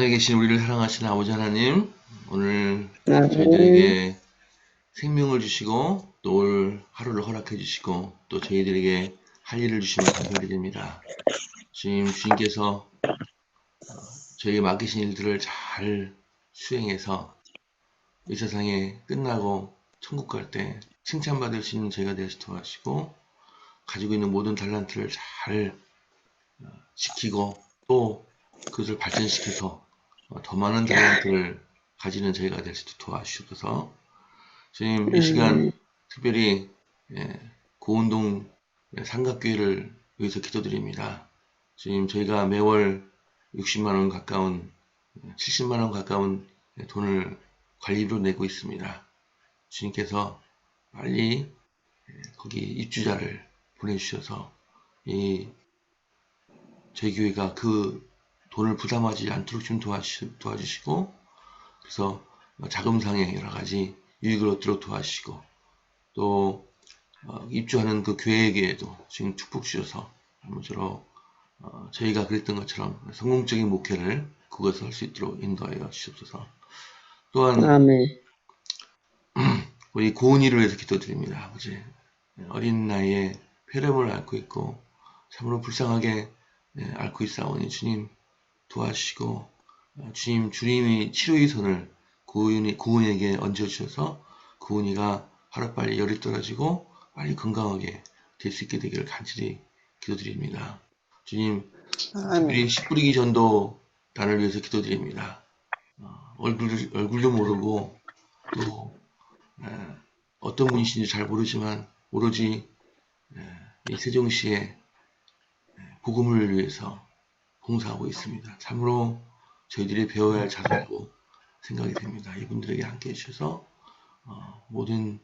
하늘에 계신 우리를 사랑하시는 아버지 하나님, 오늘 아멘. 저희들에게 생명을 주시고 또 올 하루를 허락해 주시고 또 저희들에게 할 일을 주시면 감사를 드립니다. 주님께서 저희에게 맡기신 일들을 잘 수행해서 이 세상에 끝나고 천국 갈 때 칭찬받을 수 있는 저희가 되어서 도와주시고 가지고 있는 모든 달란트를 잘 지키고 또 그것을 발전시켜서 더 많은 달란트를 가지는 저희가 될 수 있도록 도와주셔서 주님 이 시간 아멘. 특별히 고운동 삼각교회를 위해서 기도드립니다. 주님 저희가 매월 60만원 가까운 70만원 가까운 돈을 관리비로 내고 있습니다. 주님께서 빨리 거기 입주자를 보내주셔서 이 저희 교회가 그 돈을 부담하지 않도록 좀 도와주시고 그래서 자금상의 여러 가지 유익을 얻도록 도와주시고 또 입주하는 그 교회에게도 지금 축복 주셔서 아무쪼록 저희가 그랬던 것처럼 성공적인 목회를 그것을 할 수 있도록 인도하여 주시옵소서. 또한 아멘. 우리 고은이를 위해서 기도드립니다. 아버지 어린 나이에 폐렴을 앓고 있고 참으로 불쌍하게 앓고 있사오니 주님 도와주시고 주님이 치료의 손을 고은에게 얹어주셔서 고은이가 하루빨리 열이 떨어지고 빨리 건강하게 될 수 있게 되기를 간절히 기도드립니다. 주님 특별히 아멘. 씨 뿌리기 전도단을 위해서 기도드립니다. 얼굴도 모르고 또 어떤 분이신지 잘 모르지만 오로지 이 세종시의 복음을 위해서 봉사하고 있습니다. 참으로 저희들이 배워야 할 자세라고 생각이 됩니다. 이분들에게 함께 해주셔서 모든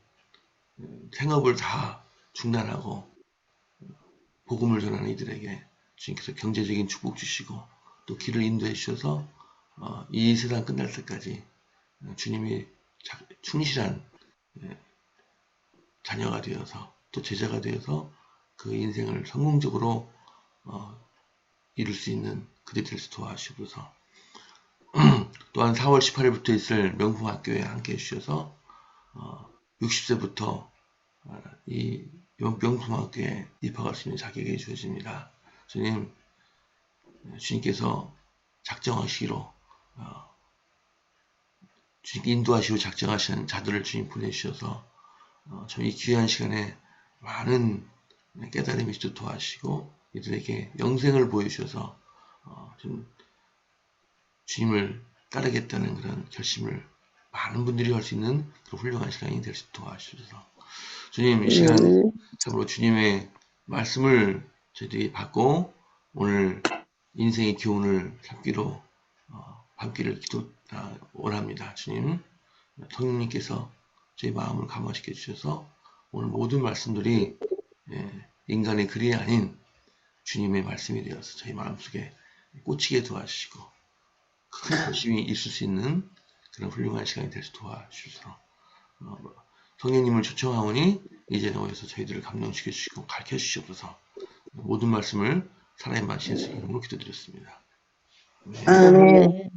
생업을 다 중단하고 복음을 전하는 이들에게 주님께서 경제적인 축복 주시고 또 길을 인도해 주셔서 이 세상 끝날 때까지 주님이 충실한 자녀가 되어서 또 제자가 되어서 그 인생을 성공적으로 이룰 수 있는 그들을 도와주셔서 또한 4월 18일부터 있을 명품학교에 함께 해주셔서 60세부터 이 명품학교에 입학할 수 있는 자격이 주어집니다. 주님께서 작정하시기로 주님께 인도하시고 작정하시는 자들을 주님 보내주셔서 이 귀한 시간에 많은 깨달음이 있도록 도와주시고 이들에게 영생을 보여주셔서 좀 주님을 따르겠다는 그런 결심을 많은 분들이 할 수 있는 그런 훌륭한 시간이 될 수 있도록 도와주셔서 주님 이 시간 참으로 주님의 말씀을 저희들이 받고 오늘 인생의 교훈을 삼기로 받기를 원합니다. 주님 성령님께서 저희 마음을 감화시켜 주셔서 오늘 모든 말씀들이 인간의 글이 아닌 주님의 말씀이 되어서 저희 마음속에 꽂히게 도와주시고 큰 결심이 있을 수 있는 그런 훌륭한 시간이 될 수 도와주셔서 성령님을 초청하오니 이제 오셔서 저희들을 감동시켜 주시고 가르쳐 주시옵소서. 모든 말씀을 살아있는 만신 예수 이름으로 기도드렸습니다. 아멘.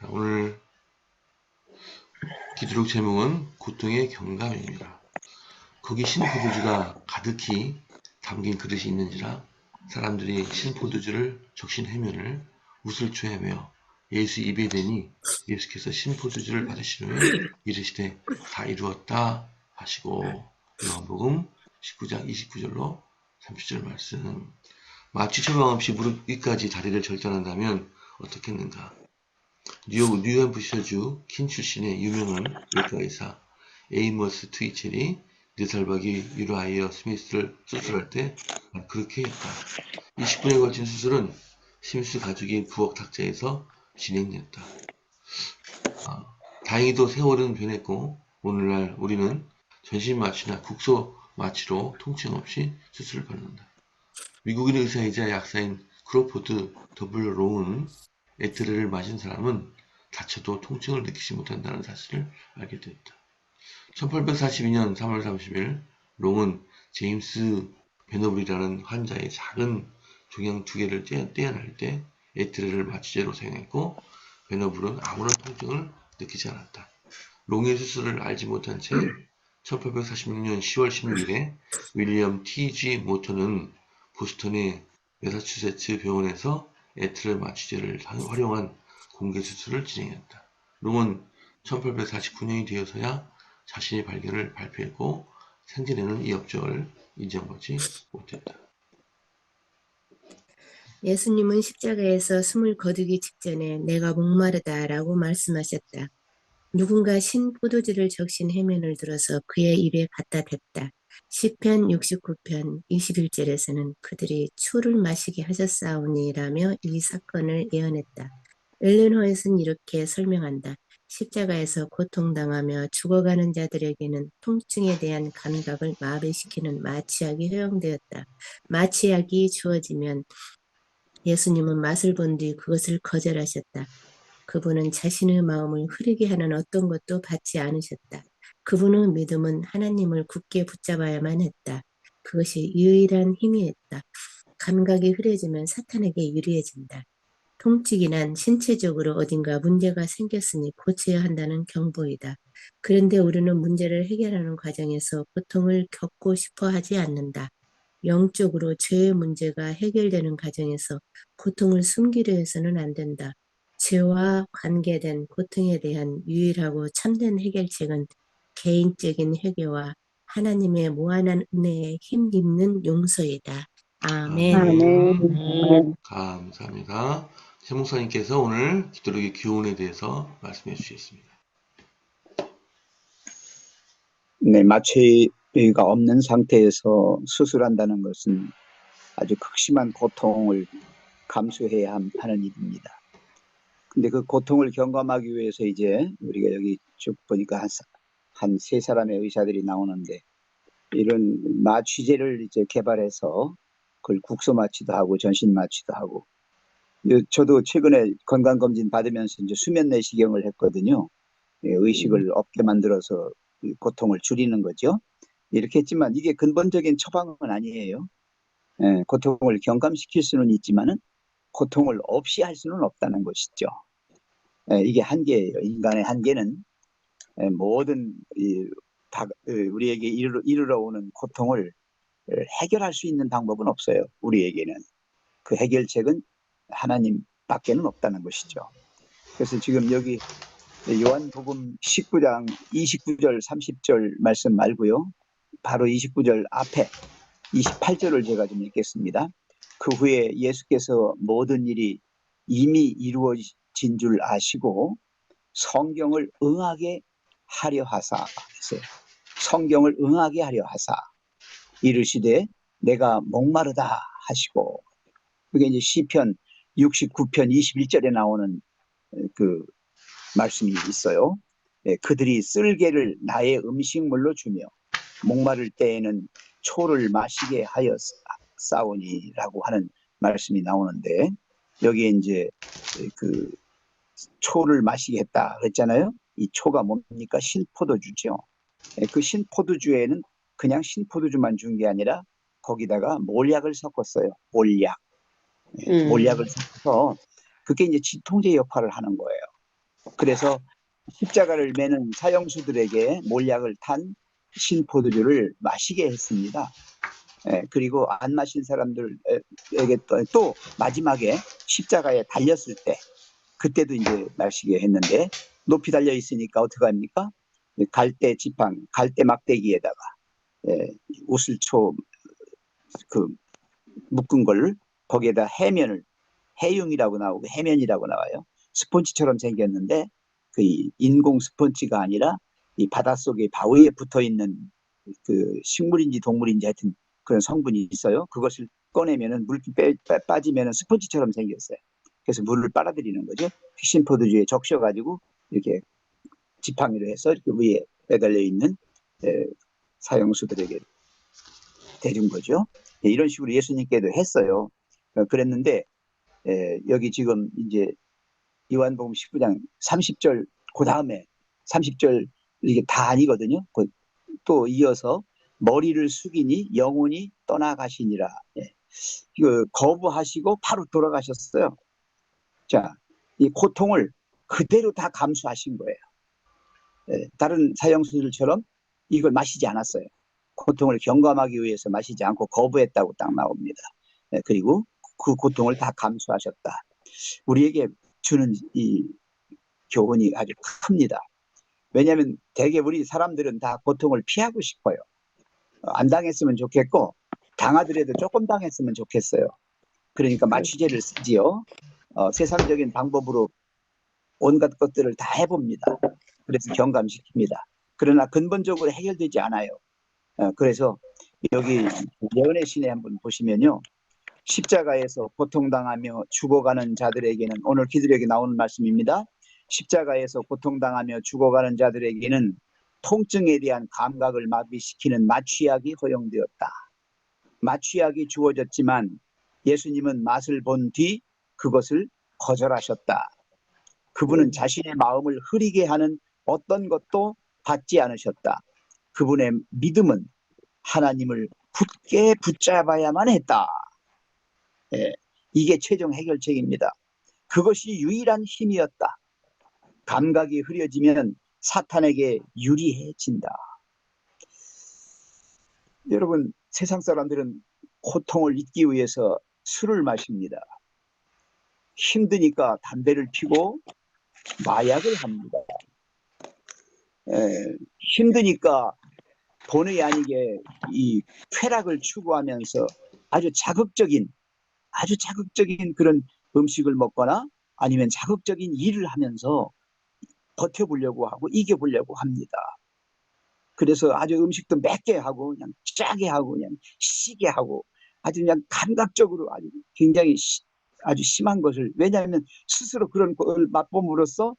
오늘 기도록 제목은 고통의 경감입니다. 거기 신포도주가 가득히 담긴 그릇이 있는지라 사람들이 신포도주를 적신 해면을 웃을 초하며 예수 입에 대니 예수께서 신포도주를 받으신 후에 이르시되 다 이루었다 하시고 요한복음 19장 29절로 30절 말씀 마치 처방 없이 무릎 위까지 다리를 절단한다면 어떻겠는가. 뉴햄프셔주 킨 출신의 유명한 외과 의사 에이머스 트위첼이 4살박이 유라이어 스미스를 수술할 때 그렇게 했다. 20분에 걸친 수술은 스미스 가족이 부엌 탁자에서 진행됐다. 다행히도 세월은 변했고 오늘날 우리는 전신 마취나 국소 마취로 통증 없이 수술을 받는다. 미국인 의사이자 약사인 크로포드 W. 롱은 에트르를 마신 사람은 다쳐도 통증을 느끼지 못한다는 사실을 알게 되었다. 1842년 3월 30일 롱은 제임스 베너블이라는 환자의 작은 종양 2개를 떼어낼 때 에트르를 마취제로 사용했고 베너블은 아무런 통증을 느끼지 않았다. 롱의 수술을 알지 못한 채 1846년 10월 16일에 윌리엄 T.G. 모터는 보스턴의 매사추세츠 병원에서 에트르 마취제를 활용한 공개 수술을 진행했다. 롱은 1849년이 되어서야 자신의 발견을 발표했고 생전에는 이 업적을 인정받지 못했다. 예수님은 십자가에서 숨을 거두기 직전에 내가 목마르다라고 말씀하셨다. 누군가 신 포도주를 적신 해면을 들어서 그의 입에 갖다 댔다. 시편 69편 21절에서는 그들이 추를 마시게 하셨사오니라며 이 사건을 예언했다. 엘렌 화이트는 이렇게 설명한다. 십자가에서 고통당하며 죽어가는 자들에게는 통증에 대한 감각을 마비시키는 마취약이 허용되었다. 마취약이 주어지면 예수님은 맛을 본 뒤 그것을 거절하셨다. 그분은 자신의 마음을 흐리게 하는 어떤 것도 받지 않으셨다. 그분의 믿음은 하나님을 굳게 붙잡아야만 했다. 그것이 유일한 힘이었다. 감각이 흐려지면 사탄에게 유리해진다. 통증이 난 신체적으로 어딘가 문제가 생겼으니 고쳐야 한다는 경보이다. 그런데 우리는 문제를 해결하는 과정에서 고통을 겪고 싶어 하지 않는다. 영적으로 죄의 문제가 해결되는 과정에서 고통을 숨기려 해서는 안 된다. 죄와 관계된 고통에 대한 유일하고 참된 해결책은 개인적인 회개와 하나님의 무한한 은혜에 힘입는 용서이다. 아멘. 아멘. 감사합니다. 최 목사님께서 오늘 기도력의 교훈에 대해서 말씀해 주시겠습니다. 네, 마취가 없는 상태에서 수술한다는 것은 아주 극심한 고통을 감수해야 하는 일입니다. 근데 그 고통을 경감하기 위해서 이제 우리가 여기 쭉 보니까 한 세 사람의 의사들이 나오는데 이런 마취제를 이제 개발해서 그걸 국소 마취도 하고 전신 마취도 하고 저도 최근에 건강검진 받으면서 이제 수면 내시경을 했거든요. 의식을 없게 만들어서 고통을 줄이는 거죠. 이렇게 했지만 이게 근본적인 처방은 아니에요. 고통을 경감시킬 수는 있지만은 고통을 없이 할 수는 없다는 것이죠. 이게 한계예요. 인간의 한계는 모든 우리에게 이르러 오는 고통을 해결할 수 있는 방법은 없어요. 우리에게는 그 해결책은 하나님밖에는 없다는 것이죠. 그래서 지금 여기 요한복음 19장 29절 30절 말씀 말고요. 바로 29절 앞에 28절을 제가 좀 읽겠습니다. 그 후에 예수께서 모든 일이 이미 이루어진 줄 아시고 성경을 응하게 하려 하사 했어요. 성경을 응하게 하려 하사 이르시되 내가 목마르다 하시고 그게 이제 시편 69편 21절에 나오는 그 말씀이 있어요. 그들이 쓸개를 나의 음식물로 주며 목마를 때에는 초를 마시게 하였사오니라고 하는 말씀이 나오는데 여기에 이제 그 초를 마시게 했다 그랬잖아요. 이 초가 뭡니까? 신포도주죠. 그 신포도주에는 그냥 신포도주만 준 게 아니라 거기다가 몰약을 섞었어요. 몰약. 몰약을 섞어서 그게 이제 진통제 역할을 하는 거예요. 그래서 십자가를 매는 사형수들에게 몰약을 탄 신포도주를 마시게 했습니다. 그리고 안 마신 사람들에게 또 마지막에 십자가에 달렸을 때 그때도 이제 마시게 했는데 높이 달려 있으니까 어떻게 합니까? 갈대 지팡, 갈대 막대기에다가 우슬초 그 묶은 걸 거기에다 해융이라고 나오고 해면이라고 나와요. 스펀지처럼 생겼는데 그 인공 스펀지가 아니라 이 바닷속에 바위에 붙어 있는 그 식물인지 동물인지 하여튼 그런 성분이 있어요. 그것을 꺼내면은 물기 빠지면은 스펀지처럼 생겼어요. 그래서 물을 빨아들이는 거죠. 신포도주에 적셔가지고 이렇게 지팡이로 해서 이렇게 위에 매달려 있는 사형수들에게 대준 거죠. 이런 식으로 예수님께도 했어요. 그랬는데 여기 지금 이제 요한복음 19장 30절 그 다음에 30절 이게 다 아니거든요. 또 이어서 머리를 숙이니 영혼이 떠나가시니라. 이거 거부하시고 바로 돌아가셨어요. 자, 이 고통을 그대로 다 감수하신 거예요. 다른 사형수들처럼 이걸 마시지 않았어요. 고통을 경감하기 위해서 마시지 않고 거부했다고 딱 나옵니다. 그리고 그 고통을 다 감수하셨다. 우리에게 주는 이 교훈이 아주 큽니다. 왜냐하면 대개 우리 사람들은 다 고통을 피하고 싶어요. 안 당했으면 좋겠고 당하더라도 조금 당했으면 좋겠어요. 그러니까 마취제를 쓰지요. 세상적인 방법으로 온갖 것들을 다 해봅니다. 그래서 경감시킵니다. 그러나 근본적으로 해결되지 않아요. 그래서 여기 예언의 시내 한번 보시면요. 십자가에서 고통당하며 죽어가는 자들에게는, 오늘 기도력에 나오는 말씀입니다. 십자가에서 고통당하며 죽어가는 자들에게는 통증에 대한 감각을 마비시키는 마취약이 허용되었다. 마취약이 주어졌지만 예수님은 맛을 본 뒤 그것을 거절하셨다. 그분은 자신의 마음을 흐리게 하는 어떤 것도 받지 않으셨다. 그분의 믿음은 하나님을 굳게 붙잡아야만 했다. 이게 최종 해결책입니다. 그것이 유일한 힘이었다. 감각이 흐려지면 사탄에게 유리해진다. 여러분, 세상 사람들은 고통을 잊기 위해서 술을 마십니다. 힘드니까 담배를 피고 마약을 합니다. 힘드니까 본의 아니게 이 쾌락을 추구하면서 아주 자극적인 그런 음식을 먹거나 아니면 자극적인 일을 하면서 버텨보려고 하고 이겨보려고 합니다. 그래서 아주 음식도 맵게 하고 그냥 짜게 하고 그냥 시게 하고 아주 그냥 감각적으로 아주 굉장히 아주 심한 것을, 왜냐하면 스스로 그런 걸 맛봄으로써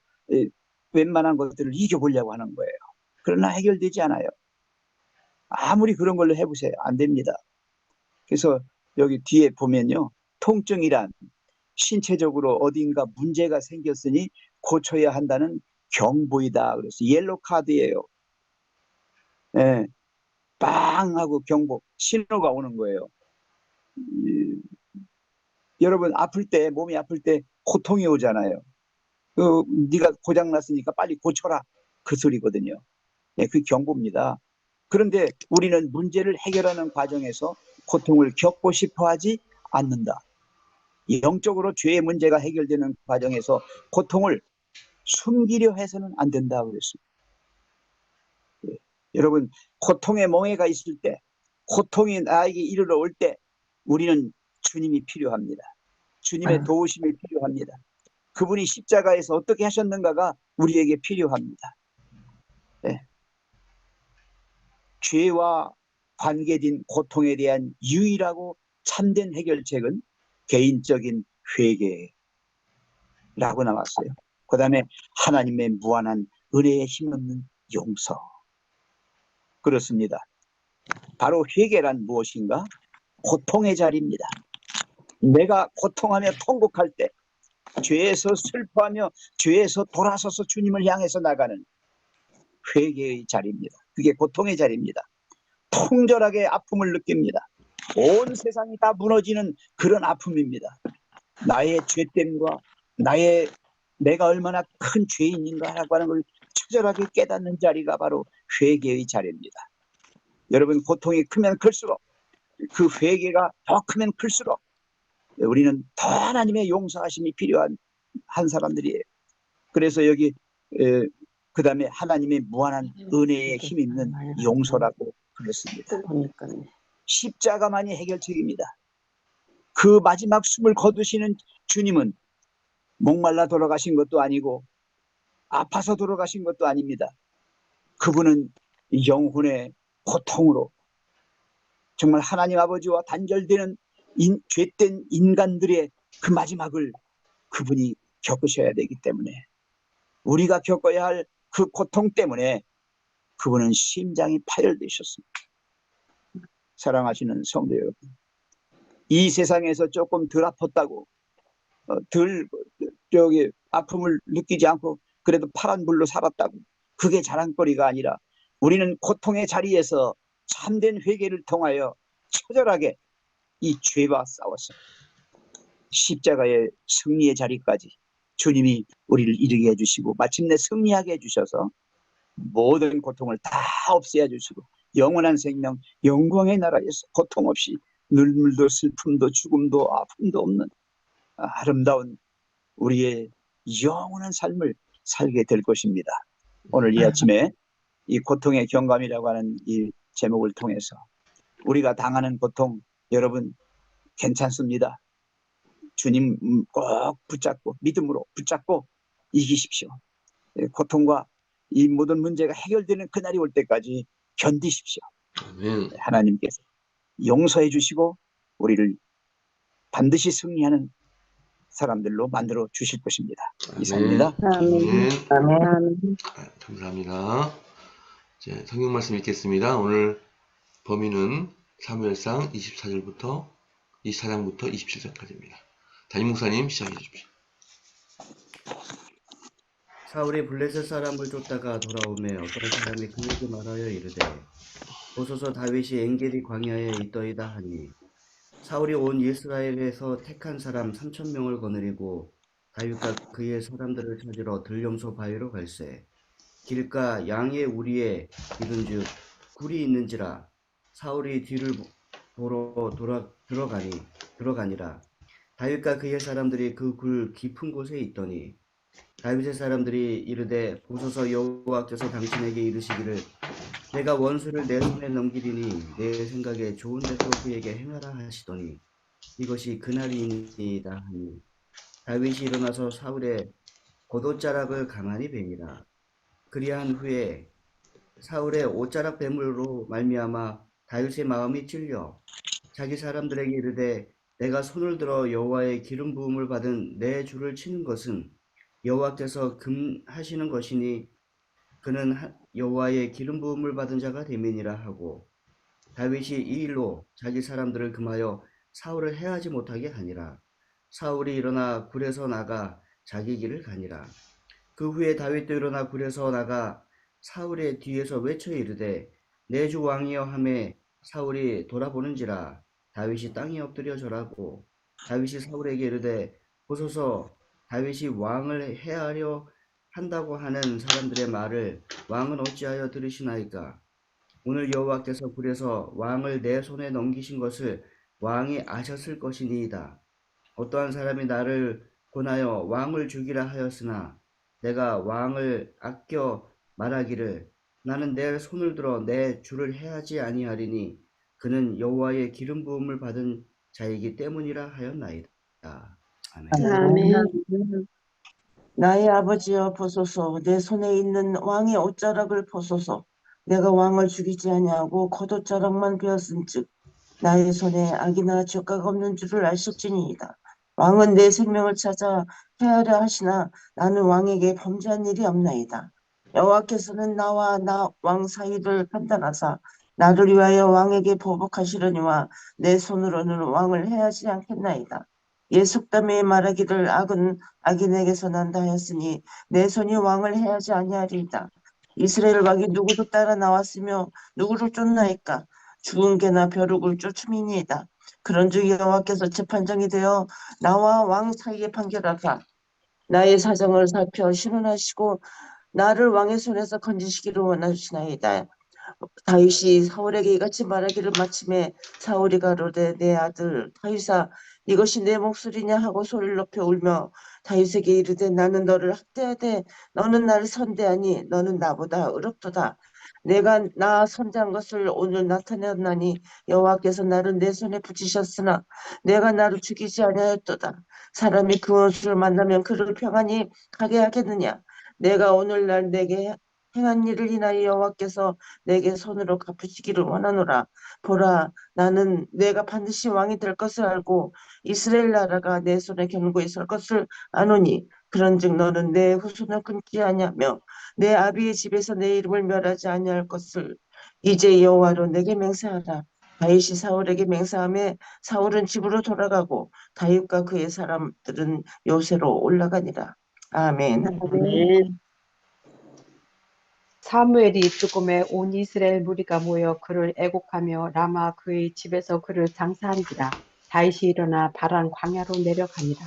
웬만한 것들을 이겨보려고 하는 거예요. 그러나 해결되지 않아요. 아무리 그런 걸로 해보세요. 안 됩니다. 그래서 여기 뒤에 보면요. 통증이란 신체적으로 어딘가 문제가 생겼으니 고쳐야 한다는 경보이다. 그래서 옐로 카드예요. 빵 하고 경보, 신호가 오는 거예요. 여러분 아플 때, 몸이 아플 때 고통이 오잖아요. 네가 고장났으니까 빨리 고쳐라. 그 소리거든요. 그 경보입니다. 그런데 우리는 문제를 해결하는 과정에서 고통을 겪고 싶어 하지 않는다. 영적으로 죄의 문제가 해결되는 과정에서 고통을 숨기려 해서는 안 된다고 그랬습니다. 여러분, 고통의 멍해가 있을 때, 고통이 나에게 이르러 올 때 우리는 주님이 필요합니다. 주님의 도우심이 필요합니다. 그분이 십자가에서 어떻게 하셨는가가 우리에게 필요합니다. 죄와 관계된 고통에 대한 유일하고 참된 해결책은 개인적인 회개라고 나왔어요. 그 다음에 하나님의 무한한 은혜에 힘없는 용서. 그렇습니다. 바로 회개란 무엇인가? 고통의 자리입니다. 내가 고통하며 통곡할 때, 죄에서 슬퍼하며 죄에서 돌아서서 주님을 향해서 나가는 회개의 자리입니다. 그게 고통의 자리입니다. 통절하게 아픔을 느낍니다. 온 세상이 다 무너지는 그런 아픔입니다. 나의 죄됨과 내가 얼마나 큰 죄인인가라고 하는 걸 처절하게 깨닫는 자리가 바로 회개의 자리입니다. 여러분, 고통이 크면 클수록, 그 회개가 더 크면 클수록 우리는 더 하나님의 용서하심이 필요한 사람들이에요. 그래서 여기 그 다음에 하나님의 무한한 은혜에 힘 있는 용서라고 그랬습니다. 십자가만이 해결책입니다. 그 마지막 숨을 거두시는 주님은 목말라 돌아가신 것도 아니고 아파서 돌아가신 것도 아닙니다. 그분은 영혼의 고통으로 정말 하나님 아버지와 단절되는 죄된 인간들의 그 마지막을 그분이 겪으셔야 되기 때문에, 우리가 겪어야 할 그 고통 때문에 그분은 심장이 파열되셨습니다. 사랑하시는 성도 여러분, 이 세상에서 조금 덜 아팠다고 덜 아픔을 느끼지 않고 그래도 파란 불로 살았다고 그게 자랑거리가 아니라, 우리는 고통의 자리에서 참된 회개를 통하여 처절하게 이 죄와 싸워서 십자가의 승리의 자리까지 주님이 우리를 이르게 해주시고 마침내 승리하게 해주셔서 모든 고통을 다 없애어 주시고 영원한 생명, 영광의 나라에서 고통 없이 눈물도 슬픔도 죽음도 아픔도 없는 아름다운 우리의 영원한 삶을 살게 될 것입니다. 오늘 이 아침에 이 고통의 경감이라고 하는 이 제목을 통해서 우리가 당하는 고통 여러분 괜찮습니다. 주님 꼭 붙잡고 믿음으로 붙잡고 이기십시오. 고통과 이 모든 문제가 해결되는 그날이 올 때까지 견디십시오. 아멘. 하나님께서 용서해 주시고 우리를 반드시 승리하는 사람들로 만들어 주실 것입니다. 이상입니다. 아멘. 아멘. 감사합니다. 이제 성경 말씀 읽겠습니다. 오늘 범위는 사무엘상 24절부터 24장부터 27절까지입니다. 담임 목사님 시작해 주십시오. 사울이 블레셋 사람을 쫓다가 돌아오매 어떤 사람이 그에게 말하여 이르되 보소서 다윗이 엔게디 광야에 있더이다 하니 사울이 온 이스라엘에서 택한 사람 3,000명을 거느리고 다윗과 그의 사람들을 찾으러 들염소 바위로 갈새 길가 양의 우리에 이른즉 굴이 있는지라 사울이 뒤를 보러 들어가니라 다윗과 그의 사람들이 그 굴 깊은 곳에 있더니 다윗의 사람들이 이르되 보소서 여호와께서 당신에게 이르시기를 내가 원수를 내 손에 넘기리니 내 생각에 좋은 데서 그에게 행하라 하시더니 이것이 그날이니이다 하니 다윗이 일어나서 사울의 겉옷자락을 가만히 베니라. 그리한 후에 사울의 옷자락 뱀으로 말미암아 다윗의 마음이 찔려 자기 사람들에게 이르되 내가 손을 들어 여호와의 기름 부음을 받은 내 주를 치는 것은 여호와께서 금하시는 것이니 그는 여호와의 기름 부음을 받은 자가 됨이니라 하고 다윗이 이 일로 자기 사람들을 금하여 사울을 해하지 못하게 하니라. 사울이 일어나 굴에서 나가 자기 길을 가니라. 그 후에 다윗도 일어나 굴에서 나가 사울의 뒤에서 외쳐 이르되 내 주 왕이여 하매 사울이 돌아보는지라 다윗이 땅에 엎드려 절하고 다윗이 사울에게 이르되 보소서 다윗이 왕을 해하려 한다고 하는 사람들의 말을 왕은 어찌하여 들으시나이까? 오늘 여호와께서 굴에서 왕을 내 손에 넘기신 것을 왕이 아셨을 것이니이다. 어떠한 사람이 나를 권하여 왕을 죽이라 하였으나 내가 왕을 아껴 말하기를 나는 내 손을 들어 내 주를 해하지 아니하리니 그는 여호와의 기름 부음을 받은 자이기 때문이라 하였나이다. 아멘. 아멘. 나의 아버지여 보소서 내 손에 있는 왕의 옷자락을 보소서 내가 왕을 죽이지 아니하고 겉옷자락만 베었은즉 나의 손에 악이나 죄가가 없는 줄을 아실지니이다. 왕은 내 생명을 찾아 해하려 하시나 나는 왕에게 범죄한 일이 없나이다. 여호와께서는 나와 나 왕 사이를 판단하사 나를 위하여 왕에게 보복하시려니와 내 손으로는 왕을 해하지 않겠나이다. 예속담에 말하기를 악은 악인에게서 난다 하였으니 내 손이 왕을 해하지 아니하리이다. 이스라엘 왕이 누구를 따라 나왔으며 누구를 쫓나이까? 죽은 개나 벼룩을 쫓음이니이다. 그런즉 여호와께서 재판장이 되어 나와 왕 사이에 판결하사 나의 사정을 살펴 신원하시고 나를 왕의 손에서 건지시기를 원하시나이다. 다윗이 사울에게 이같이 말하기를 마침에 사울이 가로되 내 아들 다윗아 이것이 내 목소리냐 하고 소리를 높여 울며 다윗에게 이르되 나는 너를 학대하되 너는 나를 선대하니 너는 나보다 의롭도다. 내가 나 선대한 것을 오늘 나타내었나니 여호와께서 나를 내 손에 붙이셨으나 내가 나를 죽이지 아니하였도다. 사람이 그 원수를 만나면 그를 평안히 가게 하겠느냐. 내가 오늘날 내게 행한 일을 인하여 여호와께서 내게 손으로 갚으시기를 원하노라. 보라 나는 내가 반드시 왕이 될 것을 알고 이스라엘 나라가 내 손에 견고히 설 것을 아노니 그런즉 너는 내 후손을 끊지 아니하며 내 아비의 집에서 내 이름을 멸하지 아니할 것을 이제 여호와로 내게 맹세하라. 다윗이 사울에게 맹세하며 사울은 집으로 돌아가고 다윗과 그의 사람들은 요새로 올라가니라. 아멘. 아멘. 사무엘이 죽음에 온 이스라엘 무리가 모여 그를 애곡하며 라마 그의 집에서 그를 장사한지라. 다윗이 일어나 바란 광야로 내려가니라.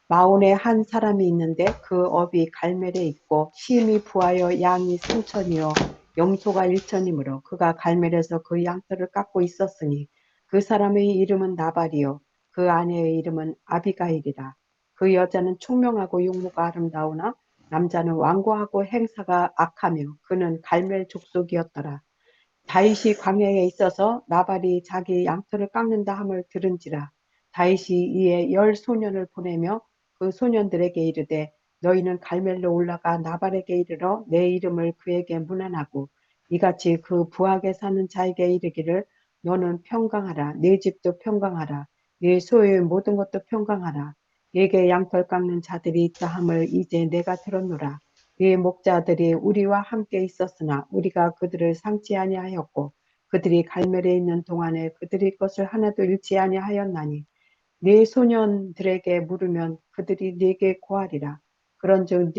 마온에 한 사람이 있는데 그 업이 갈멜에 있고 심이 부하여 양이 3천이요 염소가 1천이므로 그가 갈멜에서 그 양털을 깎고 있었으니 그 사람의 이름은 나발이요 그 아내의 이름은 아비가일이라. 그 여자는 총명하고 용모가 아름다우나 남자는 완고하고 행사가 악하며 그는 갈멜 족속이었더라. 다윗이 광야에 있어서 나발이 자기 양털을 깎는다 함을 들은지라. 다윗이 이에 10소년을 보내며 그 소년들에게 이르되 너희는 갈멜로 올라가 나발에게 이르러 내 이름을 그에게 문안하고 이같이 그 부하게 사는 자에게 이르기를 너는 평강하라 네 집도 평강하라 네 소유의 모든 것도 평강하라 네게 양털 깎는 자들이 있다 함을 이제 내가 들었노라. 네 목자들이 우리와 함께 있었으나 우리가 그들을 상치 아니하였고 그들이 갈멜에 있는 동안에 그들의 것을 하나도 잃지 아니하였나니 네 소년들에게 물으면 그들이 네게 고하리라. 그런즉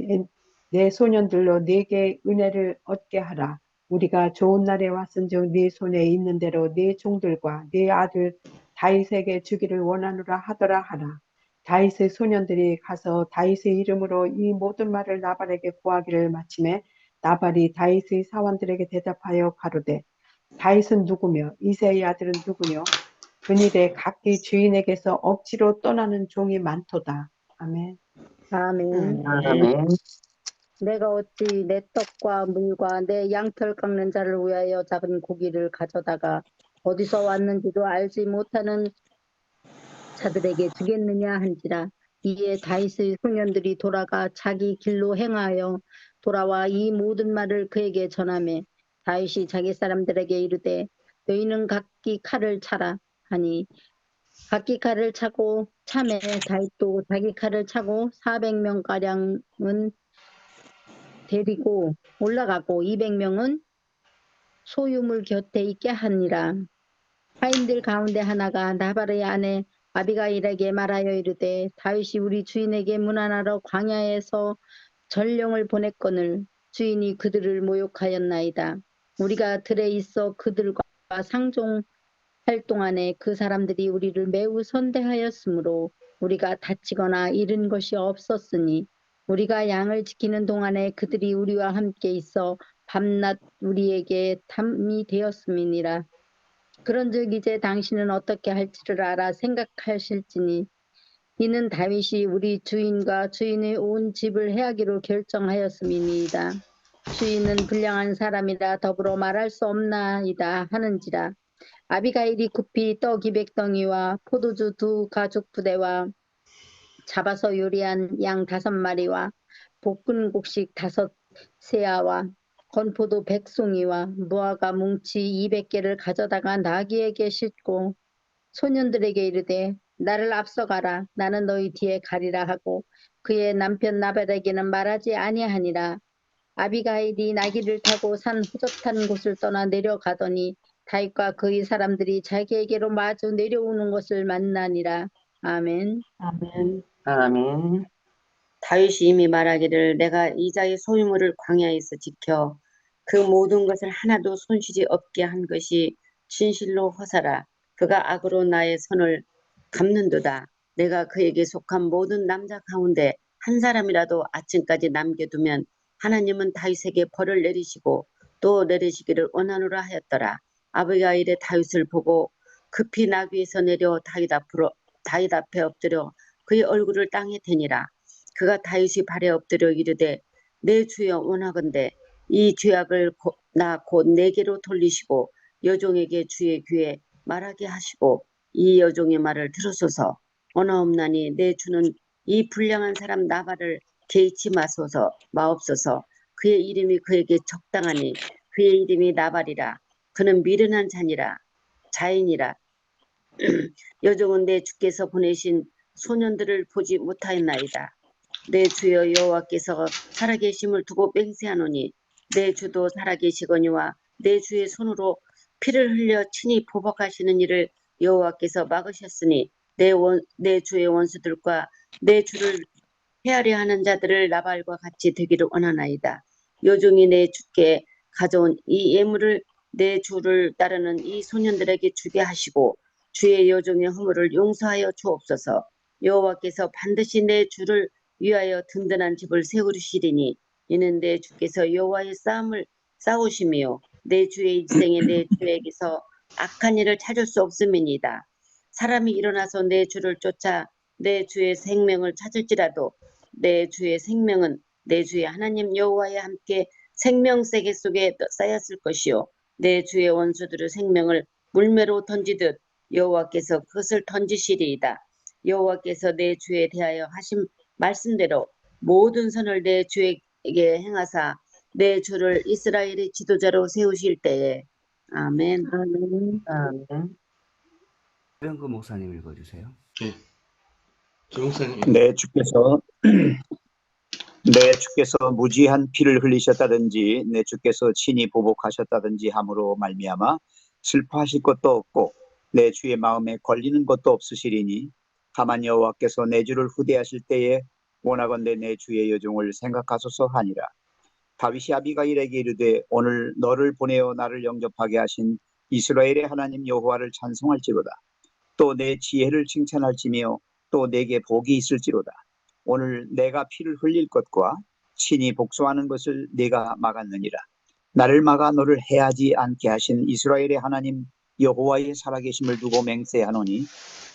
네 소년들로 네게 은혜를 얻게 하라. 우리가 좋은 날에 왔은즉 네 손에 있는 대로 네 종들과 네 아들 다윗에게 주기를 원하노라 하더라 하라. 다윗의 소년들이 가서 다윗의 이름으로 이 모든 말을 나발에게 고하기를 마침에 나발이 다윗의 사원들에게 대답하여 가로되 다윗은 누구며 이새의 아들은 누구뇨 그일에 각기 주인에게서 억지로 떠나는 종이 많도다. 아멘. 아멘. 아멘. 내가 어찌 내 떡과 물과 내 양털 깎는 자를 위하여 잡은 고기를 가져다가 어디서 왔는지도 알지 못하는 자들에게 주겠느냐 한지라. 이에 다윗의 소년들이 돌아가 자기 길로 행하여 돌아와 이 모든 말을 그에게 전하매 다윗이 자기 사람들에게 이르되 너희는 각기 칼을 차라 하니 각기 칼을 차고 참에 다윗도 자기 칼을 차고 400명가량은 데리고 올라가고 200명은 소유물 곁에 있게 하니라. 하인들 가운데 하나가 나발의 아내 아비가일에게 말하여 이르되 다윗이 우리 주인에게 문안하러 광야에서 전령을 보냈거늘 주인이 그들을 모욕하였나이다. 우리가 들에 있어 그들과 상종할 동안에 그 사람들이 우리를 매우 선대하였으므로 우리가 다치거나 잃은 것이 없었으니 우리가 양을 지키는 동안에 그들이 우리와 함께 있어 밤낮 우리에게 담이 되었음이니라. 그런즉 이제 당신은 어떻게 할지를 알아 생각하실지니 이는 다윗이 우리 주인과 주인의 온 집을 해하기로 결정하였음이니이다. 주인은 불량한 사람이라 더불어 말할 수 없나이다 하는지라. 아비가일이 급히 떡 200덩이와 포도주 2가죽 부대와 잡아서 요리한 양 5마리와 볶은 곡식 5세아와 건포도 100송이와 무화과 뭉치 200개를 가져다가 나귀에게 싣고 소년들에게 이르되 나를 앞서가라 나는 너희 뒤에 가리라 하고 그의 남편 나발에게는 말하지 아니하니라. 아비가일이 나귀를 타고 산 호젓한 곳을 떠나 내려가더니 다윗과 그의 사람들이 자기에게로 마주 내려오는 것을 만나니라. 아멘. 아멘. 아멘. 다윗이 이미 말하기를 내가 이자의 소유물을 광야에서 지켜 그 모든 것을 하나도 손실이 없게 한 것이 진실로 허사라. 그가 악으로 나의 선을 갚는도다. 내가 그에게 속한 모든 남자 가운데 한 사람이라도 아침까지 남겨두면 하나님은 다윗에게 벌을 내리시고 또 내리시기를 원하노라 하였더라. 아비가일의 다윗을 보고 급히 나귀에서 내려 다윗 앞에 엎드려 그의 얼굴을 땅에 대니라. 그가 다윗이 발에 엎드려 이르되 내 주여 원하건대 이 죄악을 곧 내게로 돌리시고 여종에게 주의 귀에 말하게 하시고 이 여종의 말을 들으소서. 원하옵나니 내 주는 이 불량한 사람 나발을 개의치 마옵소서. 그의 이름이 그에게 적당하니 그의 이름이 나발이라. 그는 미련한 자인이라. 여종은 내 주께서 보내신 소년들을 보지 못하였나이다. 내 주여 여호와께서 살아계심을 두고 맹세하노니 내 주도 살아계시거니와 내 주의 손으로 피를 흘려 친히 보복하시는 일을 여호와께서 막으셨으니 내 주의 원수들과 내 주를 헤아려 하는 자들을 나발과 같이 되기를 원하나이다. 여종이 내 주께 가져온 이 예물을 내 주를 따르는 이 소년들에게 주게 하시고 주의 여종의 허물을 용서하여 주옵소서. 여호와께서 반드시 내 주를 위하여 든든한 집을 세우시리니 이는 내 주께서 여호와의 싸움을 싸우시며 내 주의 일생에 내 주에게서 악한 일을 찾을 수 없음이니이다. 사람이 일어나서 내 주를 쫓아 내 주의 생명을 찾을지라도 내 주의 생명은 내 주의 하나님 여호와와 함께 생명세계 속에 쌓였을 것이요 내 주의 원수들의 생명을 물매로 던지듯 여호와께서 그것을 던지시리이다. 여호와께서 내 주에 대하여 하신 말씀대로 모든 선을 내 주에게 행하사 내 주를 이스라엘의 지도자로 세우실 때에 아멘. 아멘. 아멘. 최병근 목사님 읽어주세요. 네. 조 목사님. 내 주께서 내 주께서 무지한 피를 흘리셨다든지 내 주께서 친히 보복하셨다든지 함으로 말미암아 슬퍼하실 것도 없고 내 주의 마음에 걸리는 것도 없으시리니 다만 여호와께서 내 주를 후대하실 때에 원하건대 내 주의 여종을 생각하소서 하니라. 다윗이 아비가일에게 이르되 오늘 너를 보내어 나를 영접하게 하신 이스라엘의 하나님 여호와를 찬송할지로다. 또 내 지혜를 칭찬할지며 또 내게 복이 있을지로다. 오늘 내가 피를 흘릴 것과 친히 복수하는 것을 내가 막았느니라. 나를 막아 너를 해하지 않게 하신 이스라엘의 하나님 여호와의 살아계심을 두고 맹세하노니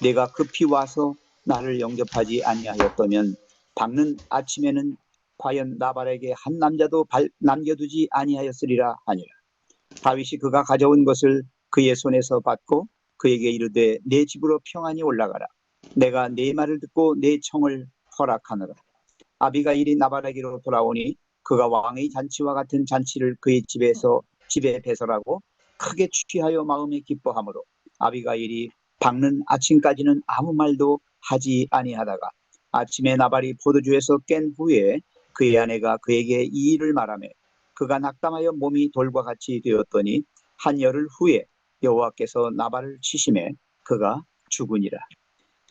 내가 급히 와서 나를 영접하지 아니하였다면 밝는 아침에는 과연 나발에게 한 남자도 남겨두지 아니하였으리라 하니라. 다윗이 그가 가져온 것을 그의 손에서 받고 그에게 이르되 내 집으로 평안히 올라가라. 내가 네 말을 듣고 내 청을 허락하노라. 아비가일이 나발에게로 돌아오니 그가 왕의 잔치와 같은 잔치를 그의 집에 배설하고 크게 취하여 마음에 기뻐하므로 아비가일이 밝는 아침까지는 아무 말도 하지 아니하다가 아침에 나발이 포도주에서 깬 후에 그의 아내가 그에게 이 일을 말하며 그가 낙담하여 몸이 돌과 같이 되었더니 한 열흘 후에 여호와께서 나발을 치심에 그가 죽으니라.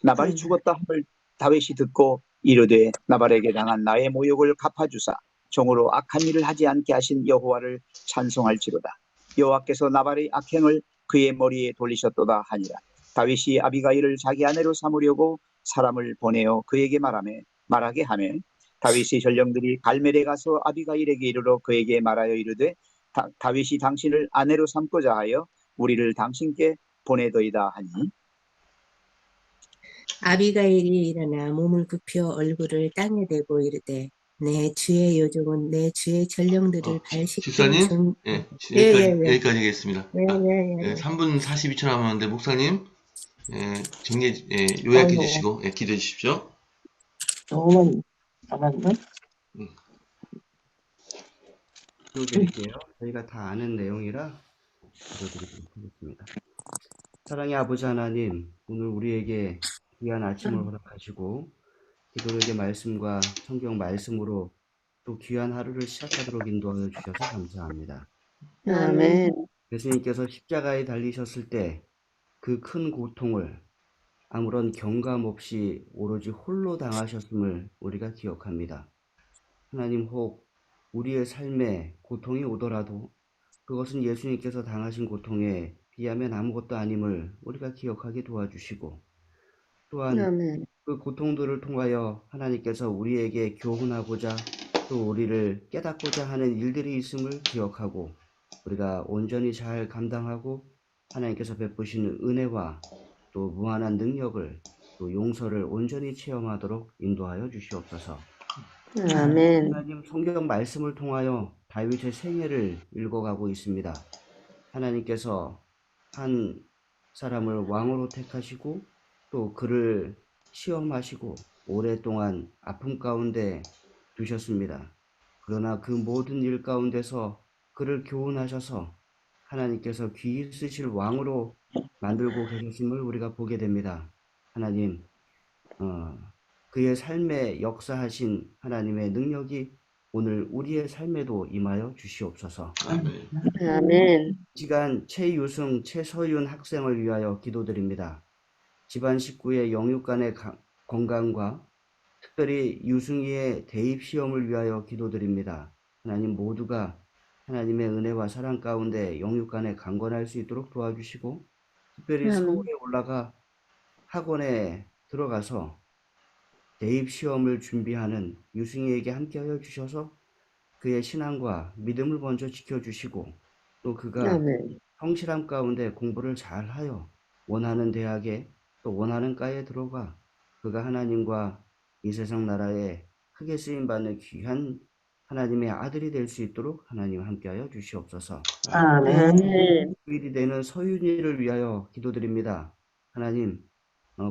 나발이 죽었다 함을 다윗이 듣고 이르되 나발에게 당한 나의 모욕을 갚아주사 종으로 악한 일을 하지 않게 하신 여호와를 찬송할지로다. 여호와께서 나발의 악행을 그의 머리에 돌리셨도다 하니라. 다윗이 아비가일을 자기 아내로 삼으려고 사람을 보내어 그에게 말하게 하매 다윗의 전령들이 갈멜에 가서 아비가일에게 이르러 그에게 말하여 이르되 다윗이 당신을 아내로 삼고자 하여 우리를 당신께 보내더이다 하니 아비가일이 일어나 몸을 굽혀 얼굴을 땅에 대고 이르되 내 주의 여종은 내 주의 전령들을 발시킨 집사님, 예, 여기까지 하겠습니다. 예, 3분 42초 남았는데 목사님, 요약해 주시고, 기도해 주십시오. 조금만 남았네. 기도드릴게요. 저희가 다 아는 내용이라 기도드리도록 하겠습니다. 사랑의 아버지 하나님, 오늘 우리에게 귀한 아침을 허락하시고 기도력의 말씀과 성경 말씀으로 또 귀한 하루를 시작하도록 인도하여 주셔서 감사합니다. 아멘. 예수님께서 십자가에 달리셨을 때 그 큰 고통을 아무런 경감 없이 오로지 홀로 당하셨음을 우리가 기억합니다. 하나님, 혹 우리의 삶에 고통이 오더라도 그것은 예수님께서 당하신 고통에 비하면 아무것도 아님을 우리가 기억하게 도와주시고 또한 아멘. 그 고통들을 통하여 하나님께서 우리에게 교훈하고자 또 우리를 깨닫고자 하는 일들이 있음을 기억하고 우리가 온전히 잘 감당하고 하나님께서 베푸시는 은혜와 또 무한한 능력을 또 용서를 온전히 체험하도록 인도하여 주시옵소서. 아멘. 하나님, 성경 말씀을 통하여 다윗의 생애를 읽어가고 있습니다. 하나님께서 한 사람을 왕으로 택하시고 또 그를 시험하시고 오랫동안 아픔 가운데 두셨습니다. 그러나 그 모든 일 가운데서 그를 교훈하셔서 하나님께서 귀 있으실 왕으로 만들고 계셨음을 우리가 보게 됩니다. 하나님, 그의 삶에 역사하신 하나님의 능력이 오늘 우리의 삶에도 임하여 주시옵소서. 아멘. 이 시간 최유승, 최서윤 학생을 위하여 기도드립니다. 집안 식구의 영육간의 건강과 특별히 유승이의 대입시험을 위하여 기도드립니다. 하나님, 모두가 하나님의 은혜와 사랑 가운데 영육간에 강건할 수 있도록 도와주시고 특별히 서울에 올라가 학원에 들어가서 대입 시험을 준비하는 유승희에게 함께하여 주셔서 그의 신앙과 믿음을 먼저 지켜주시고 또 그가 아멘. 성실함 가운데 공부를 잘하여 원하는 대학에 또 원하는 과에 들어가 그가 하나님과 이 세상 나라에 크게 쓰임받는 귀한 하나님의 아들이 될 수 있도록 하나님 함께하여 주시옵소서. 아멘. 일이 되는 서윤이를 위하여 기도드립니다. 하나님,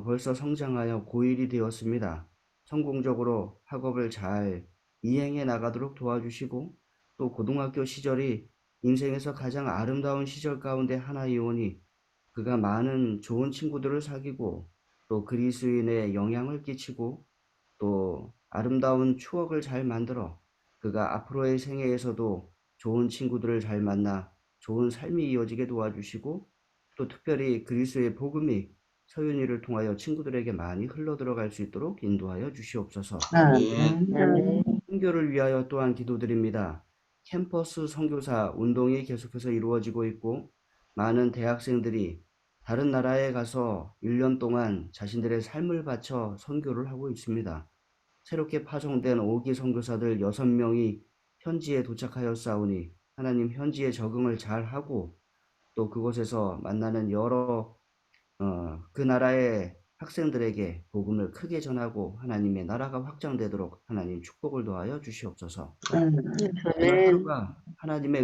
벌써 성장하여 고1이 되었습니다. 성공적으로 학업을 잘 이행해 나가도록 도와주시고 또 고등학교 시절이 인생에서 가장 아름다운 시절 가운데 하나이오니 그가 많은 좋은 친구들을 사귀고 또 그리스도인의 영향을 끼치고 또 아름다운 추억을 잘 만들어 그가 앞으로의 생애에서도 좋은 친구들을 잘 만나 좋은 삶이 이어지게 도와주시고 또 특별히 그리스도의 복음이 서윤이를 통하여 친구들에게 많이 흘러들어갈 수 있도록 인도하여 주시옵소서. 아멘. 선교를 위하여 또한 기도드립니다. 캠퍼스 선교사 운동이 계속해서 이루어지고 있고 많은 대학생들이 다른 나라에 가서 1년 동안 자신들의 삶을 바쳐 선교를 하고 있습니다. 새롭게 파송된 5기 선교사들 6명이 현지에 도착하였사오니 하나님 현지에 적응을 잘하고 또 그곳에서 만나는 여러 그 나라의 학생들에게 복음을 크게 전하고 하나님의 나라가 확장되도록 하나님 축복을 더하여 주시옵소서. 오늘 아멘. 하루가 하나님의